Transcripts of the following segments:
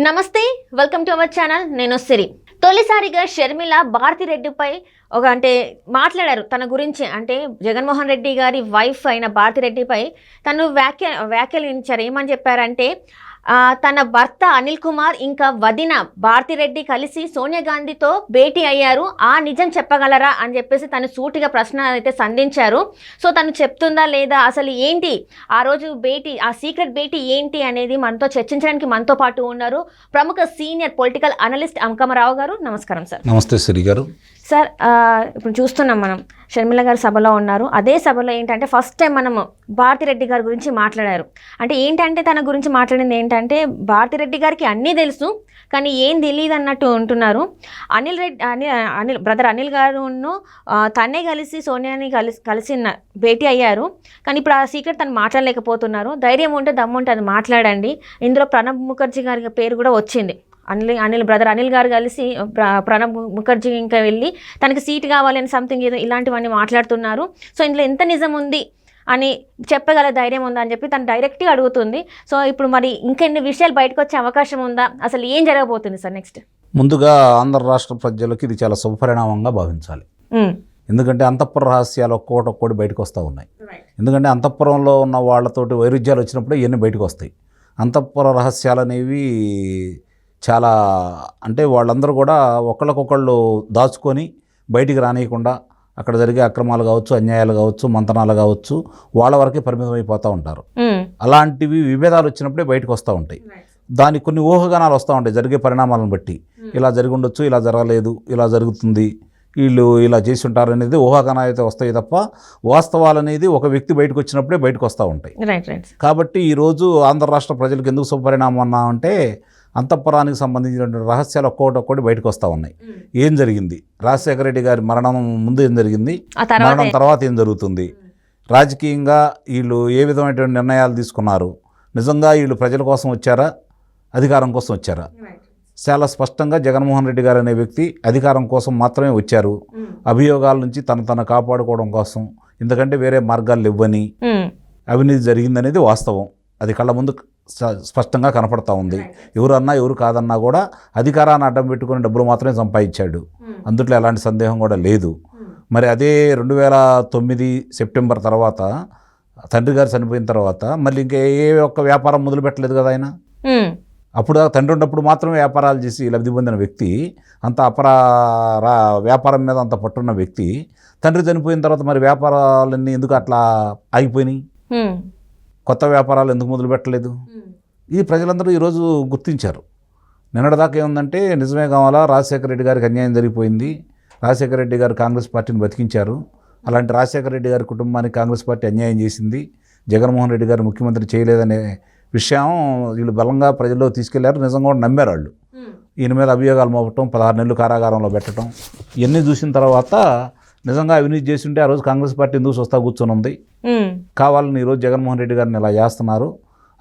నమస్తే, welcome to our channel. నేను సిరి. తొలిసారిగా షర్మిల భారతిరెడ్డిపై మాట్లాడారు. తన గురించి అంటే జగన్మోహన్ రెడ్డి గారి వైఫ్ అయిన భారతిరెడ్డిపై తను వ్యాఖ్యానించారు. ఏమని చెప్పారంటే తన భర్త అనిల్ కుమార్ ఇంకా వదిన భారతిరెడ్డి కలిసి సోనియా గాంధీతో భేటీ అయ్యారు, ఆ నిజం చెప్పగలరా అని చెప్పేసి తను సూటిగా ప్రశ్న అయితే సంధించారు. సో తను చెప్తుందా లేదా, అసలు ఏంటి ఆ రోజు భేటీ, ఆ సీక్రెట్ భేటీ ఏంటి అనేది మనతో చర్చించడానికి మనతో పాటు ఉన్నారు ప్రముఖ సీనియర్ పొలిటికల్ అనలిస్ట్ అంకమరావు గారు. నమస్కారం సార్. నమస్తే శ్రీ గారు. సార్, ఇప్పుడు చూస్తున్నాం మనం షర్మిల గారు సభలో ఉన్నారు. అదే సభలో ఏంటంటే ఫస్ట్ టైం మనము భారతిరెడ్డి గారి గురించి మాట్లాడారు. అంటే ఏంటంటే తన గురించి మాట్లాడింది ఏంటంటే భారతిరెడ్డి గారికి అన్నీ తెలుసు కానీ ఏం తెలియదు అన్నట్టు ఉంటున్నారు. అనిల్ బ్రదర్ అనిల్ గారును తనే కలిసి సోనియాని కలిసి భేటీ అయ్యారు. కానీ ఇప్పుడు ఆ సీక్రెట్ తను మాట్లాడలేకపోతున్నారు. ధైర్యం ఉంటే దమ్ము ఉంటే అది మాట్లాడండి. ఇందులో ప్రణబ్ ముఖర్జీ గారి పేరు కూడా వచ్చింది. బ్రదర్ అనిల్ గారు కలిసి ప్రణబ్ ముఖర్జీ ఇంకా వెళ్ళి తనకి సీట్ కావాలని సంథింగ్ ఏదో ఇలాంటివన్నీ మాట్లాడుతున్నారు. సో ఇందులో ఎంత నిజం ఉంది అని చెప్పగల ధైర్యం ఉందా అని చెప్పి తను డైరెక్ట్గా అడుగుతుంది. సో ఇప్పుడు మరి ఇంకెన్ని విషయాలు బయటకు వచ్చే అవకాశం ఉందా, అసలు ఏం జరగబోతుంది సార్ నెక్స్ట్? ముందుగా ఆంధ్ర రాష్ట్ర ప్రజలకు ఇది చాలా శుభపరిణామంగా భావించాలి. ఎందుకంటే అంతఃపుర రహస్యాలు ఒక్కొక్కటి బయటకు వస్తూ ఉన్నాయి. ఎందుకంటే అంతఃపురంలో ఉన్న వాళ్ళతోటి వైరుధ్యాలు వచ్చినప్పుడే ఇవన్నీ బయటకు వస్తాయి. అంతఃపుర రహస్యాలు అనేవి చాలా అంటే వాళ్ళందరూ కూడా ఒకళ్ళకొకళ్ళు దాచుకొని బయటికి రానియకుండా అక్కడ జరిగే అక్రమాలు కావచ్చు, అన్యాయాలు కావచ్చు, మంతనాలు కావచ్చు, వాళ్ళ వరకే పరిమితం అయిపోతూ ఉంటారు. అలాంటివి విభేదాలు వచ్చినప్పుడే బయటకు వస్తూ ఉంటాయి. దానికి కొన్ని ఊహాగానాలు వస్తూ ఉంటాయి జరిగే పరిణామాలను బట్టి. ఇలా జరిగి ఉండొచ్చు, ఇలా జరగలేదు, ఇలా జరుగుతుంది, వీళ్ళు ఇలా చేసి ఉంటారు అనేది ఊహాగానాలు అయితే వస్తాయి తప్ప వాస్తవాలు అనేది ఒక వ్యక్తి బయటకు వచ్చినప్పుడే బయటకు వస్తూ ఉంటాయి. కాబట్టి ఈరోజు ఆంధ్ర రాష్ట్ర ప్రజలకు ఎందుకు శుభపరిణామం అన్నా అంటే అంతఃపురానికి సంబంధించినటువంటి రహస్యాలు ఒక్కొక్కటి బయటకు వస్తూ ఉన్నాయి. ఏం జరిగింది, రాజశేఖర రెడ్డి గారి మరణం ముందు ఏం జరిగింది, మరణం తర్వాత ఏం జరుగుతుంది, రాజకీయంగా వీళ్ళు ఏ విధమైనటువంటి నిర్ణయాలు తీసుకున్నారు, నిజంగా వీళ్ళు ప్రజల కోసం వచ్చారా, అధికారం కోసం వచ్చారా? చాలా స్పష్టంగా జగన్మోహన్ రెడ్డి గారు అనే వ్యక్తి అధికారం కోసం మాత్రమే వచ్చారు. అభియోగాల నుంచి తను కాపాడుకోవడం కోసం, ఎందుకంటే వేరే మార్గాలు ఇవ్వని అవినీతి జరిగిందనేది వాస్తవం. అది కళ్ళ ముందు స్పష్టంగా కనపడతా ఉంది. ఎవరన్నా ఎవరు కాదన్నా కూడా అధికారాన్ని అడ్డం పెట్టుకుని డబ్బులు మాత్రమే సంపాదించాడు, అందుట్లో ఎలాంటి సందేహం కూడా లేదు. మరి అదే 2009 సెప్టెంబర్ తర్వాత తండ్రి గారు చనిపోయిన తర్వాత మళ్ళీ ఇంకా ఏ ఒక్క వ్యాపారం మొదలు పెట్టలేదు కదా ఆయన. అప్పుడు తండ్రి ఉన్నప్పుడు మాత్రమే వ్యాపారాలు చేసి లబ్ధి పొందిన వ్యక్తి, అంత వ్యాపారం మీద అంత పట్టున్న వ్యక్తి తండ్రి చనిపోయిన తర్వాత మరి వ్యాపారాలన్నీ ఎందుకు అట్లా ఆగిపోయినాయి, కొత్త వ్యాపారాలు ఎందుకు మొదలు పెట్టలేదు? ఇది ప్రజలందరూ ఈరోజు గుర్తించారు. నిన్నటిదాకా ఏముందంటే నిజమే కావాలా, రాజశేఖర రెడ్డి గారికి అన్యాయం జరిగిపోయింది, రాజశేఖర రెడ్డి గారు కాంగ్రెస్ పార్టీని బతికించారు, అలాంటి రాజశేఖర రెడ్డి గారి కుటుంబానికి కాంగ్రెస్ పార్టీ అన్యాయం చేసింది, జగన్మోహన్ రెడ్డి గారు ముఖ్యమంత్రి చేయలేదనే విషయం వీళ్ళు బలంగా ప్రజల్లో తీసుకెళ్లారు. నిజంగా కూడా నమ్మారు వాళ్ళు. ఈయన మీద అభియోగాలు మోపటం, 16 నెలలు కారాగారంలో పెట్టడం, ఇవన్నీ చూసిన తర్వాత నిజంగా అవినీతి చేసి ఉంటే ఆ రోజు కాంగ్రెస్ పార్టీ ఎందుకు స్వస్థ కూర్చొని ఉంది, కావాలని ఈరోజు జగన్మోహన్ రెడ్డి గారిని ఇలా చేస్తున్నారు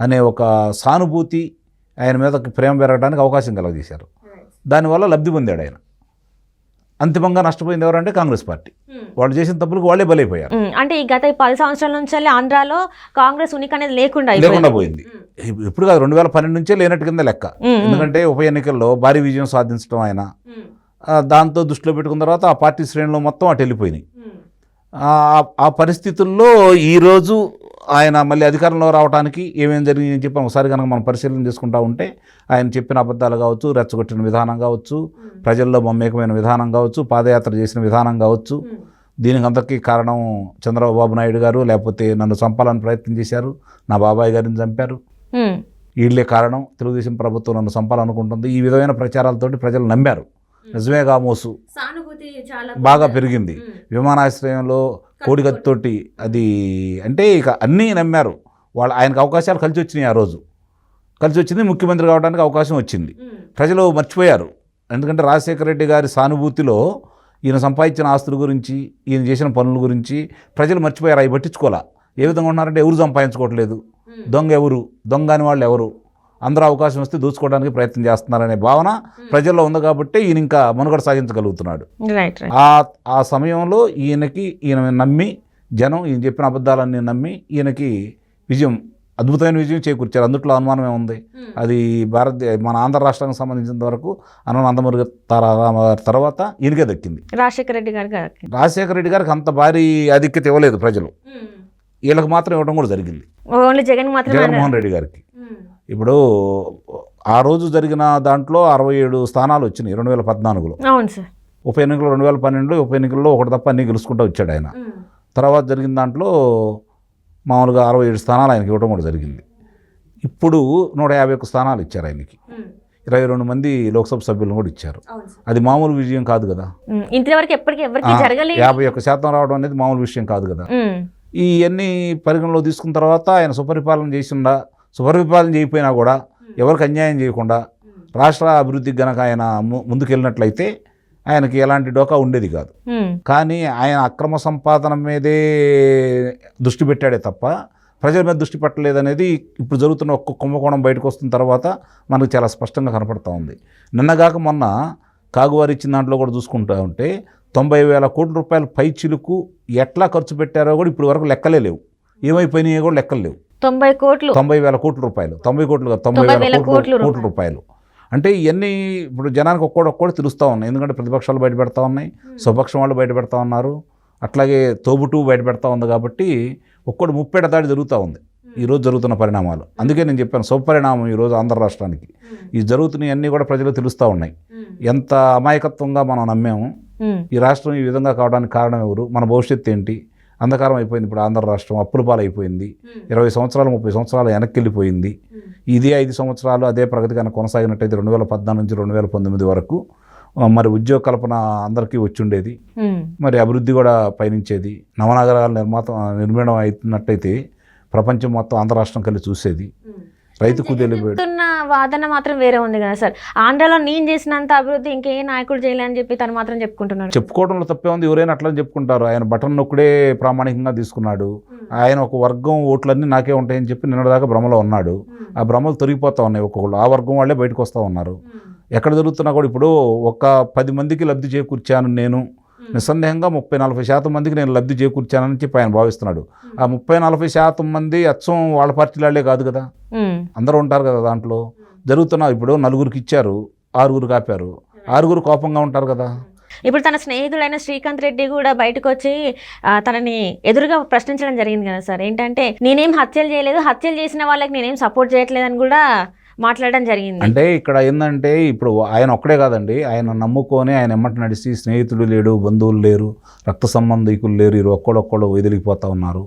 అనే ఒక సానుభూతి, ఆయన మీద ప్రేమ పెరగడానికి అవకాశం కలగజేశారు. దానివల్ల లబ్ధి పొందాడు ఆయన. అంతిమంగా నష్టపోయింది ఎవరంటే కాంగ్రెస్ పార్టీ. వాళ్ళు చేసిన తప్పులకు వాళ్ళే బలైపోయారు. అంటే ఈ గత 10 సంవత్సరాల నుంచి ఆంధ్రాలో కాంగ్రెస్ ఉనికి అనేది లేకుండా పోయింది. ఇప్పుడు కాదు, 2012 నుంచే లేనట్టు కింద లెక్క. ఎందుకంటే ఉప ఎన్నికల్లో భారీ విజయం సాధించడం ఆయన, దాంతో దృష్టిలో పెట్టుకున్న తర్వాత ఆ పార్టీ శ్రేణులు మొత్తం అటు వెళ్ళిపోయినాయి. ఆ పరిస్థితుల్లో ఈరోజు ఆయన మళ్ళీ అధికారంలో రావడానికి ఏమేమి జరిగిందని చెప్పి ఒకసారి కనుక మనం పరిశీలన చేసుకుంటా ఉంటే ఆయన చెప్పిన అబద్ధాలు కావచ్చు, రెచ్చగొట్టిన విధానం కావచ్చు, ప్రజల్లో మమేకమైన విధానం కావచ్చు, పాదయాత్ర చేసిన విధానం కావచ్చు, దీనికి అంతకీ కారణం చంద్రబాబు నాయుడు గారు, లేకపోతే నన్ను చంపాలని ప్రయత్నం చేశారు, నా బాబాయ్ గారిని చంపారు, వీళ్ళే కారణం, తెలుగుదేశం ప్రభుత్వం నన్ను చంపాలనుకుంటుంది, ఈ విధమైన ప్రచారాలతోటి ప్రజలు నమ్మారు. నిజమే కామోసు బాగా పెరిగింది. విమానాశ్రయంలో కోడికత్తోటి అది అంటే ఇక అన్నీ నమ్మారు వాళ్ళు. ఆయనకు అవకాశాలు కలిసి వచ్చినాయి. ఆ రోజు కలిసి వచ్చింది, ముఖ్యమంత్రి కావడానికి అవకాశం వచ్చింది. ప్రజలు మర్చిపోయారు. ఎందుకంటే రాజశేఖర రెడ్డి గారి సానుభూతిలో ఈయన సంపాదించిన ఆస్తుల గురించి, ఈయన చేసిన పనుల గురించి ప్రజలు మర్చిపోయారు. అవి పట్టించుకోవాలా. ఏ విధంగా ఉన్నారంటే ఎవరు సంపాదించుకోవట్లేదు, దొంగ అని వాళ్ళు ఎవరు, అందరూ అవకాశం వస్తే దోచుకోవడానికి ప్రయత్నం చేస్తున్నారనే భావన ప్రజల్లో ఉంది. కాబట్టి ఈయన ఇంకా మనుగడ సాగించగలుగుతున్నాడు. ఆ సమయంలో ఈయన నమ్మి జనం ఈయన చెప్పిన అబద్ధాలన్నీ నమ్మి ఈయనకి విజయం అద్భుతమైన విజయం చేకూర్చారు, అందుట్లో అనుమానం ఏముంది. అది మన ఆంధ్ర రాష్ట్రానికి సంబంధించినంత వరకు అన్న నందమూరి తర్వాత ఈయనకే దక్కింది. రాజశేఖర రెడ్డి గారికి అంత భారీ ఆధిక్యత ఇవ్వలేదు ప్రజలు, వీళ్ళకి మాత్రం ఇవ్వడం కూడా జరిగింది. ఓన్లీ జగన్మోహన్ రెడ్డి గారికి. ఇప్పుడు ఆ రోజు జరిగిన దాంట్లో 67 స్థానాలు వచ్చినాయి 2014లో. అవును సార్. ఉప ఎన్నికలు 2012 ఉప ఎన్నికల్లో ఒకటి తప్ప అన్నీ గెలుచుకుంటూ వచ్చాడు ఆయన. తర్వాత జరిగిన దాంట్లో మామూలుగా 67 స్థానాలు ఆయనకి ఇవ్వడం కూడా జరిగింది. ఇప్పుడు 151 స్థానాలు ఇచ్చారు ఆయనకి, 22 మంది లోక్సభ సభ్యులను కూడా ఇచ్చారు. అది మామూలు విజయం కాదు కదా. ఇంతవరకు ఎప్పటికీ ఎవరికి జరగలేదు. 51% రావడం అనేది మామూలు విషయం కాదు కదా. ఇవన్నీ పరిగణలో తీసుకున్న తర్వాత ఆయన సుపరిపాలన చేయకపోయినా కూడా ఎవరికి అన్యాయం చేయకుండా రాష్ట్ర అభివృద్ధికి గనక ఆయన ముందుకెళ్ళినట్లయితే ఆయనకి ఎలాంటి డోకా ఉండేది కాదు. కానీ ఆయన అక్రమ సంపాదన మీదే దృష్టి పెట్టాడే తప్ప ప్రజల మీద దృష్టి పెట్టలేదనేది ఇప్పుడు జరుగుతున్న ఒక్క కుంభకోణం బయటకు వస్తున్న తర్వాత మనకు చాలా స్పష్టంగా కనపడతా ఉంది. నిన్నగాక మొన్న కాగువారి ఇచ్చిన దాంట్లో కూడా చూసుకుంటూ ఉంటే 90,000 కోట్ల రూపాయల పై చిలుకు ఎట్లా ఖర్చు పెట్టారో కూడా ఇప్పుడు వరకు లెక్కలే లేవు, ఏమైపోయినాయో కూడా లెక్కలు లేవు. 90,000 కోట్ల రూపాయలు, 90,000 కోట్ల రూపాయలు అంటే ఇవన్నీ ఇప్పుడు జనానికి ఒక్కోటి తెలుస్తూ ఉన్నాయి. ఎందుకంటే ప్రతిపక్షాలు బయట పెడతా ఉన్నాయి, స్వపక్షం వాళ్ళు బయట పెడతా ఉన్నారు, అట్లాగే తోబుటు బయట పెడతా ఉంది. కాబట్టి ఒక్కోటి ముప్పేట దాడి జరుగుతూ ఉంది ఈరోజు జరుగుతున్న పరిణామాలు. అందుకే నేను చెప్పాను శుభపరిణామం ఈరోజు ఆంధ్ర రాష్ట్రానికి. ఈ జరుగుతున్నవన్నీ కూడా ప్రజలకు తెలుస్తూ ఉన్నాయి. ఎంత అమాయకత్వంగా మనం నమ్మాము, ఈ రాష్ట్రం ఈ విధంగా కావడానికి కారణం ఎవరు, మన భవిష్యత్తు ఏంటి, అంధకారం అయిపోయింది. ఇప్పుడు ఆంధ్ర రాష్ట్రం అప్పుల పాలైపోయింది, 20 సంవత్సరాలు 30 సంవత్సరాలు వెనక్కి వెళ్ళిపోయింది. ఇదే 5 సంవత్సరాలు అదే ప్రగతి కన్నా కొనసాగినట్టయితే 2014 నుంచి 2019 వరకు మరి ఉద్యోగ కల్పన అందరికీ వచ్చుండేది, మరి అభివృద్ధి కూడా పయనించేది, నవనగరాల నిర్మాణం అవుతున్నట్టయితే ప్రపంచం మొత్తం ఆంధ్ర రాష్ట్రం కలిసి చూసేది. రైతుకు చెప్తున్న వాదన మాత్రం వేరే ఉంది కదా సార్. ఆంధ్రలో నేను చేసినంత అభివృద్ధి ఇంకే నాయకుడు చేయలేని చెప్పి తను మాత్రం చెప్పుకుంటున్నాడు. చెప్పుకోవడంలో తప్పే ఉంది, ఎవరైనా అట్లా చెప్పుకుంటారు. ఆయన బటన్ నొక్కుడే ప్రామాణికంగా తీసుకున్నాడు. ఆయన ఒక వర్గం ఓట్లన్నీ నాకే ఉంటాయని చెప్పి నిన్నటిదాకా భ్రమలో ఉన్నాడు. ఆ భ్రమలు తొలగిపోతా ఉన్నాయి, ఒక్కొక్కళ్ళు ఆ వర్గం వాళ్ళే బయటకు వస్తూ ఉన్నారు. ఎక్కడ జరుగుతున్నా కూడా ఇప్పుడు ఒక 10 మందికి లబ్ధి చేకూర్చాను నేను, నిస్సందేహంగా 30-40% మందికి నేను లబ్ధి చేకూర్చానని చెప్పి ఆయన భావిస్తున్నాడు. ఆ 30-40% మంది అచ్చం వాళ్ళ పార్టీలే కాదు కదా, అందరూ ఉంటారు కదా దాంట్లో. జరుగుతున్నా ఇప్పుడు 4గురికి ఇచ్చారు, 6గురికి ఆపారు, 6గురు కోపంగా ఉంటారు కదా. ఇప్పుడు తన స్నేహితుడైన శ్రీకాంత్ రెడ్డి కూడా బయటకు వచ్చి తనని ఎదురుగా ప్రశ్నించడం జరిగింది కదా సార్. ఏంటంటే నేనేం హత్యలు చేయలేదు, హత్యలు చేసిన వాళ్ళకి నేనేం సపోర్ట్ చేయట్లేదని కూడా మాట్లాడడం జరిగింది. అంటే ఇక్కడ ఏంటంటే ఇప్పుడు ఆయన ఒక్కడే కాదండి, ఆయన నమ్ముకొని ఆయన ఎమ్మటి నడిచి స్నేహితుడు లేడు, బంధువులు లేరు, రక్త సంబంధికులు లేరు, ఇరు ఒక్కడొక్కడు వదిలిపోతూ ఉన్నారు.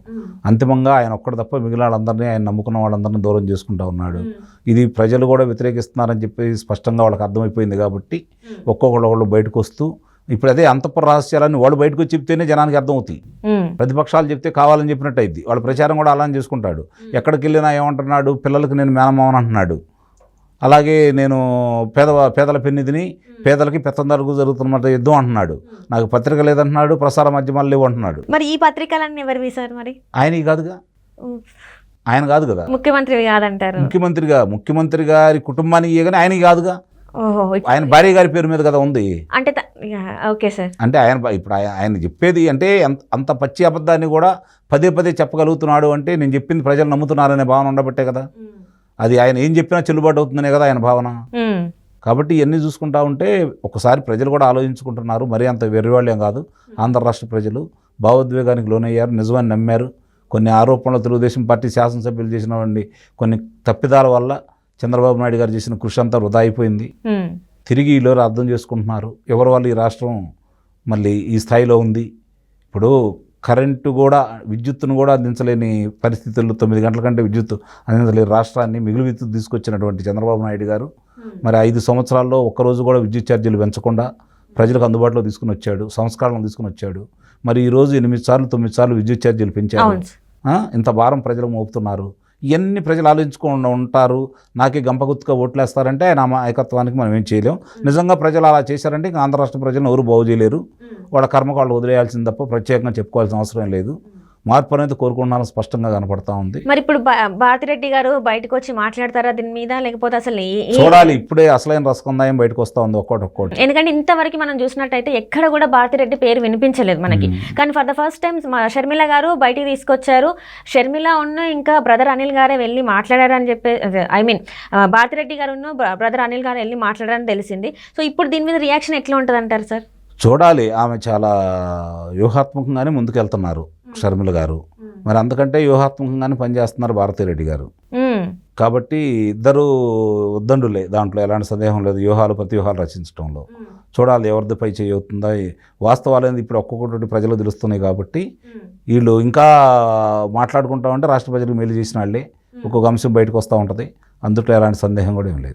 అంతిమంగా ఆయన ఒక్కడు తప్ప మిగిలిన వాళ్ళందరినీ, ఆయన నమ్ముకున్న వాళ్ళందరినీ దూరం చేసుకుంటూ ఉన్నాడు. ఇది ప్రజలు కూడా వ్యతిరేకిస్తున్నారని చెప్పి స్పష్టంగా వాళ్ళకి అర్థమైపోయింది. కాబట్టి ఒక్కొక్కళ్ళు బయటకు వస్తూ ఇప్పుడు అదే అంతఃపుర రహస్యాలని వాళ్ళు బయటకు వచ్చి చెప్తేనే జనానికి అర్థమవుతాయి. ప్రతిపక్షాలు చెప్తే కావాలని చెప్పినట్టు అయింది. వాళ్ళ ప్రచారం కూడా అలానే చేసుకుంటాడు. ఎక్కడికి వెళ్ళినా ఏమంటున్నాడు, పిల్లలకి నేను మేనమావని అంటున్నాడు, అలాగే నేను పేదల పెన్నిధిని, పేదలకి పెత్తందారుకు జరుగుతున్న యుద్ధం అంటున్నాడు, నాకు పత్రిక లేదంటున్నాడు, ప్రసార మాధ్యమాలు లేవు అంటున్నాడు. మరి ఈ పత్రికలన్నీ ఎవరివి సార్? మరి ఆయన కాదుగా, ఆయన కాదు కదా, ముఖ్యమంత్రి కాదంటారు. ముఖ్యమంత్రి గారి కుటుంబానికి కానీ ఆయన కాదుగా, ఆయన భార్య గారి పేరు మీద కదా ఉంది. అంటే ఓకే సార్, అంటే ఇప్పుడు ఆయన చెప్పేది అంటే అంత పచ్చి అబద్ధాన్ని కూడా పదే చెప్పగలుగుతున్నాడు అంటే నేను చెప్పింది ప్రజలు నమ్ముతున్నారనే భావన ఉండబట్టే కదా. అది ఆయన ఏం చెప్పినా చెల్లుబాటు అవుతుందనే కదా ఆయన భావన. కాబట్టి ఇవన్నీ చూసుకుంటా ఉంటే ఒకసారి ప్రజలు కూడా ఆలోచించుకుంటున్నారు. మరీ అంత వెర్రివాళ్ళేం కాదు. ఆంధ్ర రాష్ట్ర ప్రజలు భావోద్వేగానికి లోనయ్యారు, నిజమని నమ్మారు. కొన్ని ఆరోపణలు తెలుగుదేశం పార్టీ శాసనసభ్యులు చేసినవండి కొన్ని తప్పిదాల వల్ల చంద్రబాబు నాయుడు గారు చేసిన కృషి అంతా వృధా అయిపోయింది. తిరిగి ఈలో అర్థం చేసుకుంటున్నారు ఎవరి వల్ల ఈ రాష్ట్రం మళ్ళీ ఈ స్థాయిలో ఉంది. ఇప్పుడు కరెంటు కూడా, విద్యుత్తును కూడా అందించలేని పరిస్థితుల్లో 9 గంటల కంటే విద్యుత్ అందించలేని రాష్ట్రాన్ని మిగులు విద్యుత్ తీసుకొచ్చినటువంటి చంద్రబాబు నాయుడు గారు మరి 5 సంవత్సరాల్లో ఒక్కరోజు కూడా విద్యుత్ ఛార్జీలు పెంచకుండా ప్రజలకు అందుబాటులో తీసుకుని వచ్చాడు, సంస్కరణలు తీసుకుని వచ్చాడు. మరి ఈరోజు 8 సార్లు 9 సార్లు విద్యుత్ ఛార్జీలు పెంచారు. ఇంత భారం ప్రజలకు మోపుతున్నారు. ఇవన్నీ ప్రజలు ఆలోచించుకుండా ఉంటారు. నాకే గంపగుత్తుగా ఓట్లేస్తారంటే ఆయన నాయకత్వానికి మనం ఏం చేయలేం. నిజంగా ప్రజలు అలా చేశారంటే ఇంకా ఆంధ్ర రాష్ట్ర ప్రజలను ఎవరు బాగు చేయలేరు. వాళ్ళ కర్మకు వాళ్ళు వదిలేయాల్సింది తప్ప ప్రత్యేకంగా చెప్పుకోవాల్సిన అవసరం లేదు. మార్పు అనేది కోరుకుంటున్నాను స్పష్టంగా కనపడతా ఉంది. మరి ఇప్పుడు భారతిరెడ్డి గారు బయటకు వచ్చి మాట్లాడతారా దీని మీద, లేకపోతే అసలు చూడాలి. ఇప్పుడే అసలైన రసకందాయం బయటకు వస్తూ ఉంది ఒక్కోటి. ఎందుకంటే ఇంతవరకు మనం చూసినట్టయితే ఎక్కడ కూడా భారతిరెడ్డి పేరు వినిపించలేదు మనకి. కానీ for the first time Sharmila గారు బయటికి తీసుకొచ్చారు. షర్మిల ఇంకా బ్రదర్ అనిల్ గారే వెళ్ళి మాట్లాడారని చెప్పి, ఐ మీన్ భారతిరెడ్డి గారు బ్రదర్ అనిల్ గారు వెళ్ళి మాట్లాడారని తెలిసింది. సో ఇప్పుడు దీని మీద రియాక్షన్ ఎట్లా ఉంటుంది అంటారు సార్? చూడాలి. ఆమె చాలా వ్యూహాత్మకంగానే ముందుకెళ్తున్నారు షర్మిల గారు. మరి అంతకంటే వ్యూహాత్మకంగానే పనిచేస్తున్నారు భారతిరెడ్డి గారు. కాబట్టి ఇద్దరు ఉద్దండులే, దాంట్లో ఎలాంటి సందేహం లేదు. ప్రతివ్యూహాలు రచించడంలో చూడాలి ఎవరిది పై చేయవుతుందా. వాస్తవాలు అనేది ఇప్పుడు ఒక్కొక్కటి ప్రజలు తెలుస్తున్నాయి కాబట్టి వీళ్ళు ఇంకా మాట్లాడుకుంటా ఉంటే రాష్ట్ర ప్రజలకు మేలు చేసిన వాళ్ళే. ఒక్కొక్క అంశం బయటకు వస్తూ ఉంటుంది. అందుట్లో ఎలాంటి సందేహం కూడా ఏం లేదు.